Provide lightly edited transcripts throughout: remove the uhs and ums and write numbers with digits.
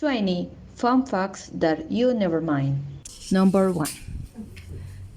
20 fun facts that you never mind. Number 1.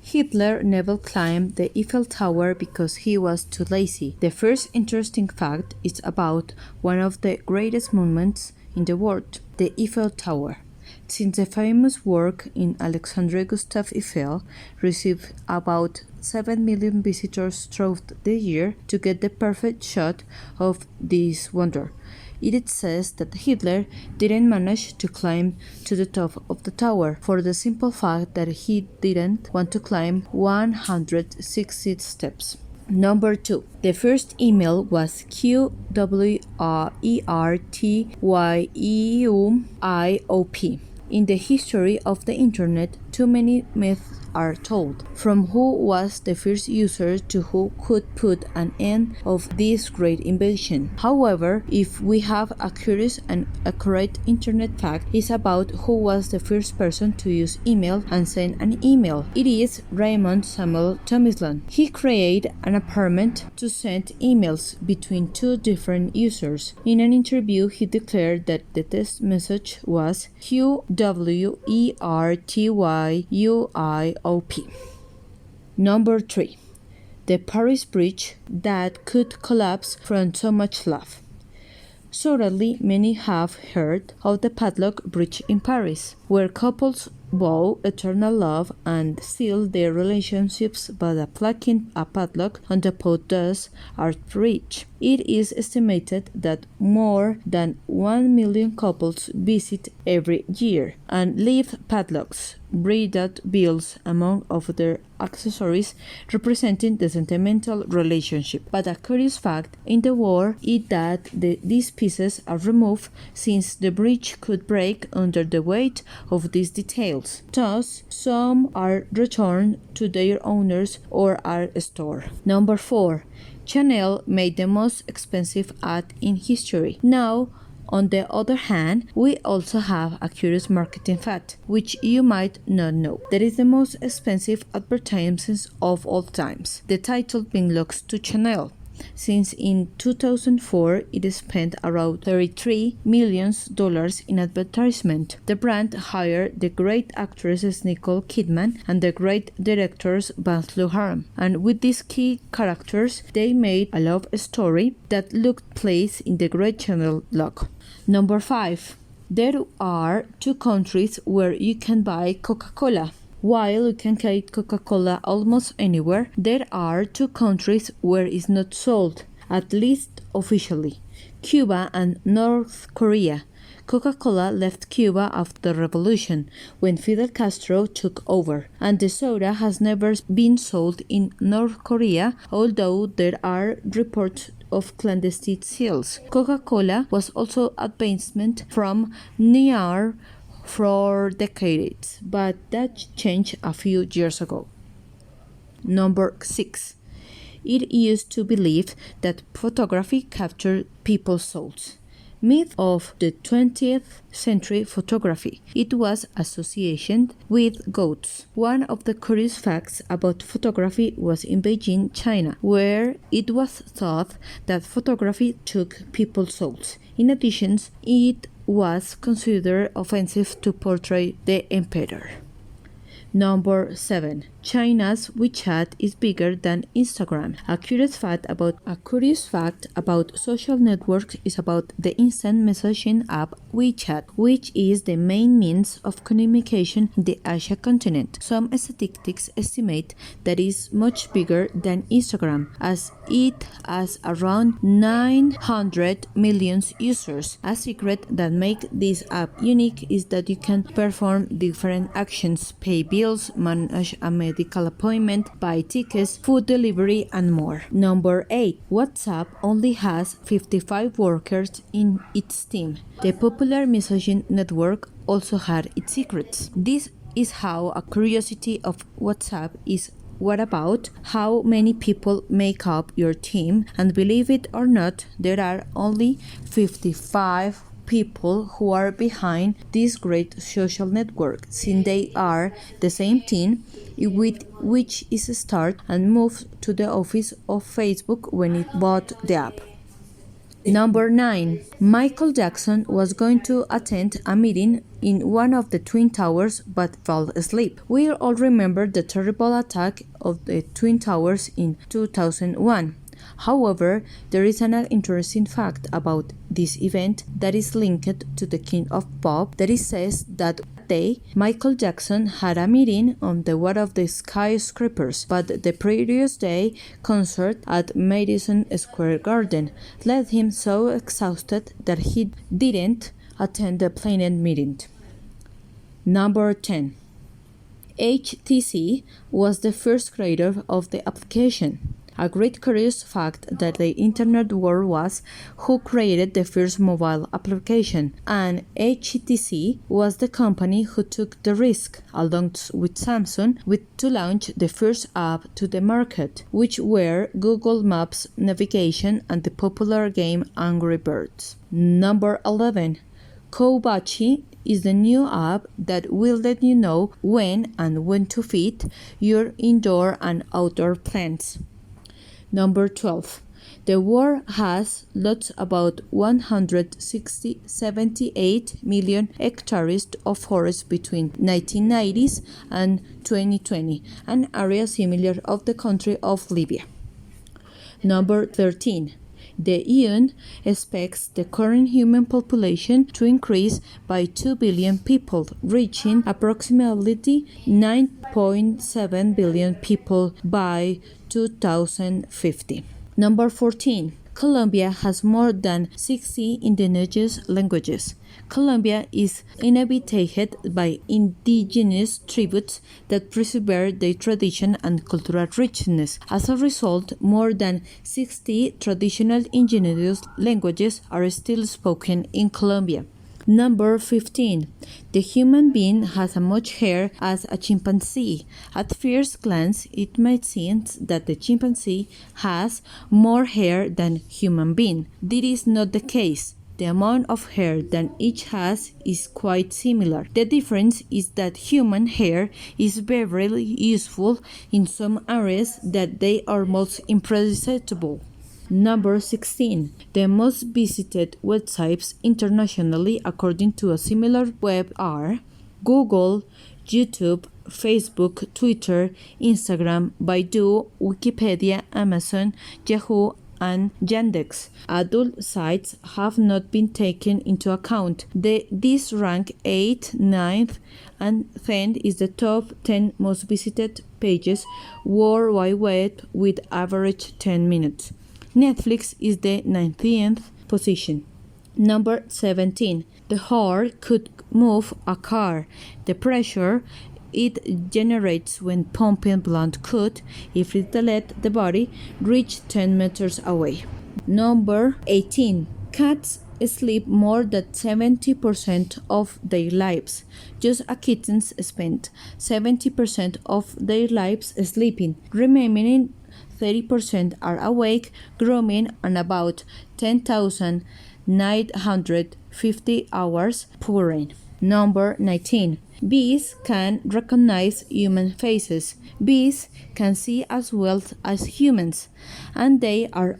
Hitler never climbed the Eiffel Tower because he was too lazy. The first interesting fact is about one of the greatest monuments in the world, the Eiffel Tower. Since the famous work in Alexandre Gustave Eiffel received about 7 million visitors throughout the year to get the perfect shot of this wonder. It says that Hitler didn't manage to climb to the top of the tower for the simple fact that he didn't want to climb 160 steps. Number 2. The first email was QWERTYEUIOP. In the history of the internet, too many myths are told, from who was the first user to who could put an end of this great invention. However, if we have a curious and accurate internet fact, it's about who was the first person to use email and send an email. It is Raymond Samuel Thomisland. He created an apartment to send emails between two different users. In an interview, he declared that the test message was QWERTYUIOP. Number 3. The Paris Bridge that could collapse from so much love. Certainly, many have heard of the Padlock Bridge in Paris, where couples vow eternal love and seal their relationships by applying a padlock on the posts at bridge. It is estimated that more than 1 million couples visit every year and leave padlocks, braided bills, among other accessories representing the sentimental relationship. But a curious fact in the war is that these pieces are removed since the bridge could break under the weight of these details. Thus, some are returned to their owners or are stored. Number 4. Chanel made the most expensive ad in history. Now, on the other hand, we also have a curious marketing fact, which you might not know. That is the most expensive advertisements of all times. The title belongs to Chanel, since in 2004 it spent around $33 million in advertisement. The brand hired the great actresses Nicole Kidman and the great directors Baz Luhrmann, and with these key characters they made a love story that took place in the Great Chanel logo. Number 5. There are 2 countries where you can buy Coca-Cola. While you can get Coca-Cola almost anywhere, there are 2 countries where it's not sold, at least officially: Cuba and North Korea. Coca-Cola left Cuba after the revolution, when Fidel Castro took over, and the soda has never been sold in North Korea, although there are reports of clandestine sales. Coca-Cola was also advancement from near for decades, but that changed a few years ago. Number 6. It used to believe that photography captured people's souls. Myth of the 20th century photography. It was associated with ghosts. One of the curious facts about photography was in Beijing, China, where it was thought that photography took people's souls. In addition, it was considered offensive to portray the emperor. Number 7. China's WeChat is bigger than Instagram. A curious fact about social networks is about the instant messaging app WeChat, which is the main means of communication in the Asia continent. Some statistics estimate that it is much bigger than Instagram, as it has around 900 million users. A secret that makes this app unique is that you can perform different actions: pay bills, manage a medical appointment, buy tickets, food delivery, and more. Number 8. WhatsApp only has 55 workers in its team. The popular messaging network also had its secrets. This is how a curiosity of WhatsApp is. What about how many people make up your team? And believe it or not, there are only 55 people who are behind this great social network, since they are the same team with which is started and moved to the office of Facebook when it bought the app. Number 9. Michael Jackson was going to attend a meeting in one of the Twin Towers but fell asleep. We all remember the terrible attack of the Twin Towers in 2001. However, there is an interesting fact about this event that is linked to the King of Pop that it says that day Michael Jackson had a meeting on the one of the skyscrapers, but the previous day concert at Madison Square Garden left him so exhausted that he didn't attend the planned meeting. Number 10. HTC was the first creator of the application. A great curious fact that the internet world was who created the first mobile application, and HTC was the company who took the risk, along with Samsung, to launch the first app to the market, which were Google Maps navigation and the popular game Angry Birds. Number 11. Kobachi is the new app that will let you know when to feed your indoor and outdoor plants. Number 12. The world has lost about 178 million hectares of forest between 1990s and 2020, an area similar of the country of Libya. Number 13. The UN expects the current human population to increase by 2 billion people, reaching approximately 9.7 billion people by 2050. Number 14. Colombia has more than 60 indigenous languages. Colombia is inhabited by indigenous tribes that preserve their tradition and cultural richness. As a result, more than 60 traditional indigenous languages are still spoken in Colombia. Number 15. The human being has as much hair as a chimpanzee. At first glance, it might seem that the chimpanzee has more hair than human being. This is not the case. The amount of hair that each has is quite similar. The difference is that human hair is very useful in some areas that they are most imperceptible. Number 16. The most visited websites internationally according to a similar web are Google, YouTube, Facebook, Twitter, Instagram, Baidu, Wikipedia, Amazon, Yahoo, and Yandex. Adult sites have not been taken into account. These rank 8th, 9th, and 10th is the top 10 most visited pages worldwide with average 10 minutes. Netflix is the 19th position. Number 17. The heart could move a car. The pressure it generates when pumping blood could, if it let the body, reach 10 meters away. Number 18. Cats sleep more than 70% of their lives. Just as kittens spend 70% of their lives sleeping, remaining 30% are awake, grooming, and about 10,950 hours purring. Number 19. Bees can recognize human faces. Bees can see as well as humans, and they are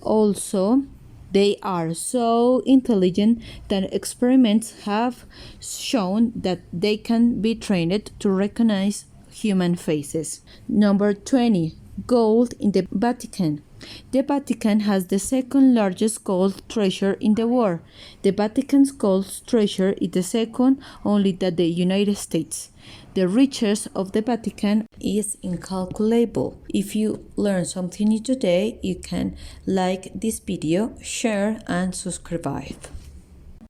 so intelligent that experiments have shown that they can be trained to recognize human faces. Number 20. Gold in the Vatican. The Vatican has the second largest gold treasure in the world. The Vatican's gold treasure is the second only to the United States. The riches of the Vatican is incalculable. If you learn something new today, you can like this video, share, and subscribe.